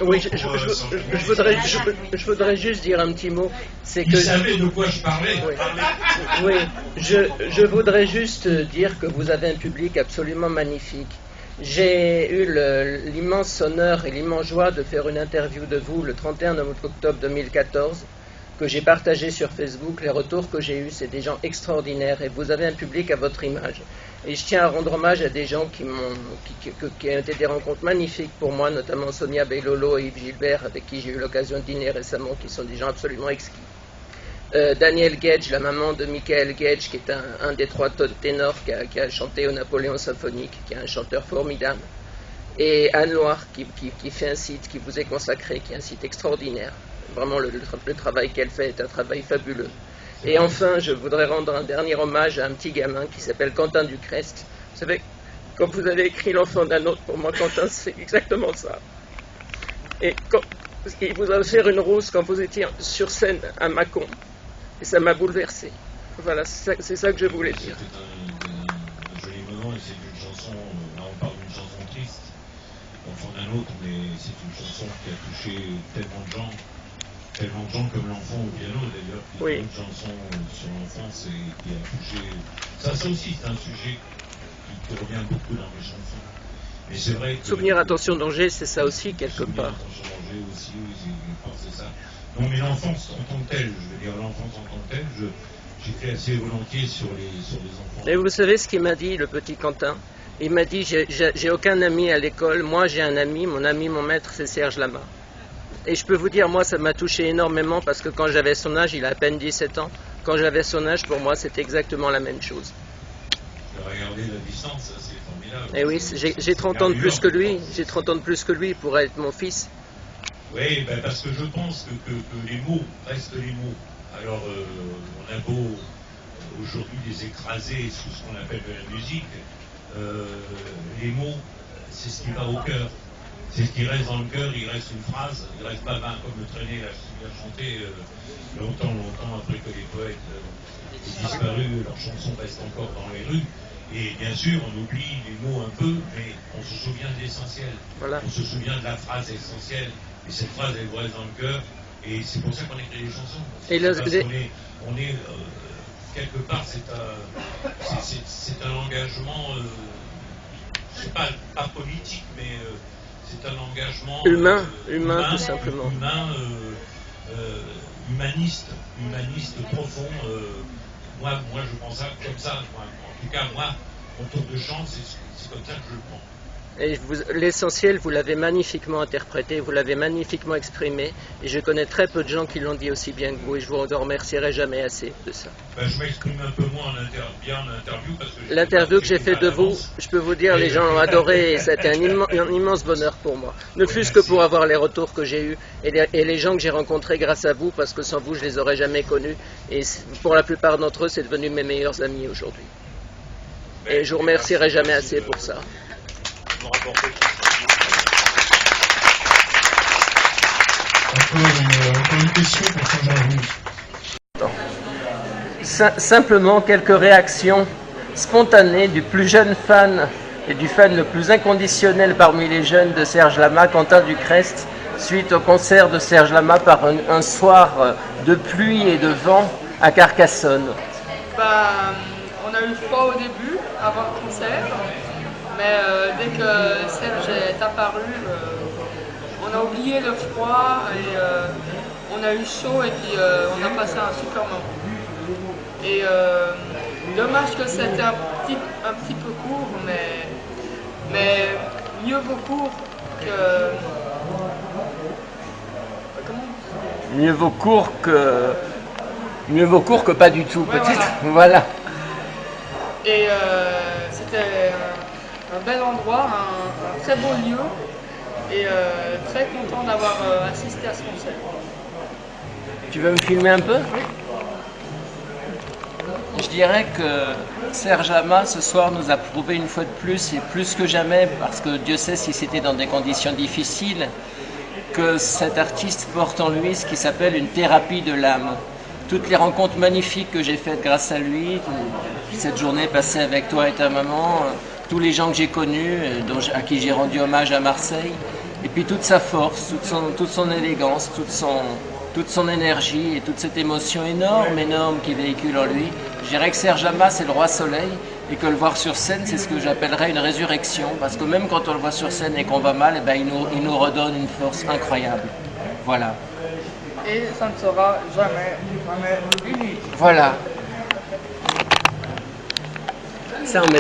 Oui, je voudrais juste dire un petit mot. C'est que il savait de quoi je parlais. Oui, je voudrais juste dire que vous avez un public absolument magnifique. J'ai eu l'immense honneur et l'immense joie de faire une interview de vous le 31 octobre 2014 que j'ai partagé sur Facebook. Les retours que j'ai eus, c'est des gens extraordinaires et vous avez un public à votre image. Et je tiens à rendre hommage à des gens qui ont été des rencontres magnifiques pour moi, notamment Sonia Bellolo et Yves Gilbert, avec qui j'ai eu l'occasion de dîner récemment, qui sont des gens absolument exquis. Daniel Gage, la maman de Michael Gage, qui est un des trois ténors qui a chanté au Napoléon symphonique, qui est un chanteur formidable. Et Anne Loire, qui fait un site qui vous est consacré, qui est un site extraordinaire. Vraiment, le travail qu'elle fait est un travail fabuleux. Et enfin, je voudrais rendre un dernier hommage à un petit gamin qui s'appelle Quentin Ducrest. Vous savez, quand vous avez écrit L'enfant d'un autre, pour moi, Quentin, c'est exactement ça. Et il vous a offert une rose quand vous étiez sur scène à Mâcon. Et ça m'a bouleversé. Voilà, c'est ça que je voulais dire. C'est un joli moment et c'est une chanson, là on parle d'une chanson triste. L'enfant d'un autre, mais c'est une chanson qui a touché tellement de gens comme l'enfant au piano d'ailleurs, qui oui. Une chanson sur l'enfance et qui a touché. Ça aussi c'est un sujet qui revient beaucoup dans mes chansons. Mais c'est vrai que. Souvenir, attention, danger, c'est ça aussi quelque part. Attention, danger aussi, oui, c'est ça. Non, mais l'enfance en tant que telle, je veux dire, l'enfance en tant que telle, j'écris assez volontiers sur les enfants. Et vous savez ce qu'il m'a dit, le petit Quentin? Il m'a dit, j'ai aucun ami à l'école, moi j'ai un ami, mon maître c'est Serge Lama. Et je peux vous dire, moi ça m'a touché énormément parce que quand j'avais son âge, il a à peine 17 ans, quand j'avais son âge, pour moi c'était exactement la même chose. Regardez la distance, c'est formidable. Et oui, j'ai 30 ans de plus que lui, j'ai 30 ans de plus que lui, il pourrait être mon fils. Oui, ben parce que je pense que les mots restent les mots. Alors, on a beau aujourd'hui les écraser sous ce qu'on appelle de la musique, les mots, c'est ce qui va au cœur. C'est ce qui reste dans le cœur, il reste une phrase, il reste pas 20 comme le traîner, il a chanté longtemps après que les poètes aient disparu, leurs chansons restent encore dans les rues. Et bien sûr, on oublie les mots un peu, mais on se souvient de l'essentiel. Voilà. On se souvient de la phrase essentielle. Et cette phrase, elle vous reste dans le cœur. Et c'est pour ça qu'on écrit les chansons. On est quelque part, c'est un engagement, c'est pas politique, mais c'est un engagement humain tout simplement. Humaniste profond. Moi, je prends ça comme ça. En tout cas, moi, mon tour de chant, c'est comme ça que je le prends. Et l'essentiel, vous l'avez magnifiquement interprété, vous l'avez magnifiquement exprimé, et je connais très peu de gens qui l'ont dit aussi bien que vous, et je vous en remercierai jamais assez de ça. Ben, je m'exprime un peu moins en interview, parce que l'interview que j'ai fait de vous, je peux vous dire, les gens l'ont adoré, et c'était un immense bonheur pour moi. Ne fût-ce que pour avoir les retours que j'ai eus, et les gens que j'ai rencontrés grâce à vous, parce que sans vous, je les aurais jamais connus, et pour la plupart d'entre eux, c'est devenu mes meilleurs amis aujourd'hui. Et je vous remercierai jamais assez pour ça. Encore une question pour Saint-Jean-Rouge. Simplement quelques réactions spontanées du plus jeune fan et du fan le plus inconditionnel parmi les jeunes de Serge Lama, Quentin Ducrest, suite au concert de Serge Lama par un soir de pluie et de vent à Carcassonne. On a eu froid au début, avant le concert. Mais dès que Serge est apparu, on a oublié le froid et on a eu chaud et puis on a passé un super moment. Et dommage que c'était un petit peu court, mais mieux vaut court que... Comment? Mieux vaut court que pas du tout, Ouais, peut-être. Voilà. Et c'était un bel endroit, un très beau lieu, et très content d'avoir assisté à ce concert. Tu veux me filmer un peu? Oui. Je dirais que Serge Lama, ce soir, nous a prouvé une fois de plus, et plus que jamais, parce que Dieu sait si c'était dans des conditions difficiles, que cet artiste porte en lui ce qui s'appelle une thérapie de l'âme. Toutes les rencontres magnifiques que j'ai faites grâce à lui, cette journée passée avec toi et ta maman, tous les gens que j'ai connus, à qui j'ai rendu hommage à Marseille, et puis toute sa force, toute son élégance, toute son énergie et toute cette émotion énorme qu'il véhicule en lui. Je dirais que Serge Lama, c'est le roi soleil, et que le voir sur scène, c'est ce que j'appellerais une résurrection, parce que même quand on le voit sur scène et qu'on va mal, eh ben, il nous redonne une force incroyable. Voilà. Et ça ne sera jamais fini. Voilà. Ça, on met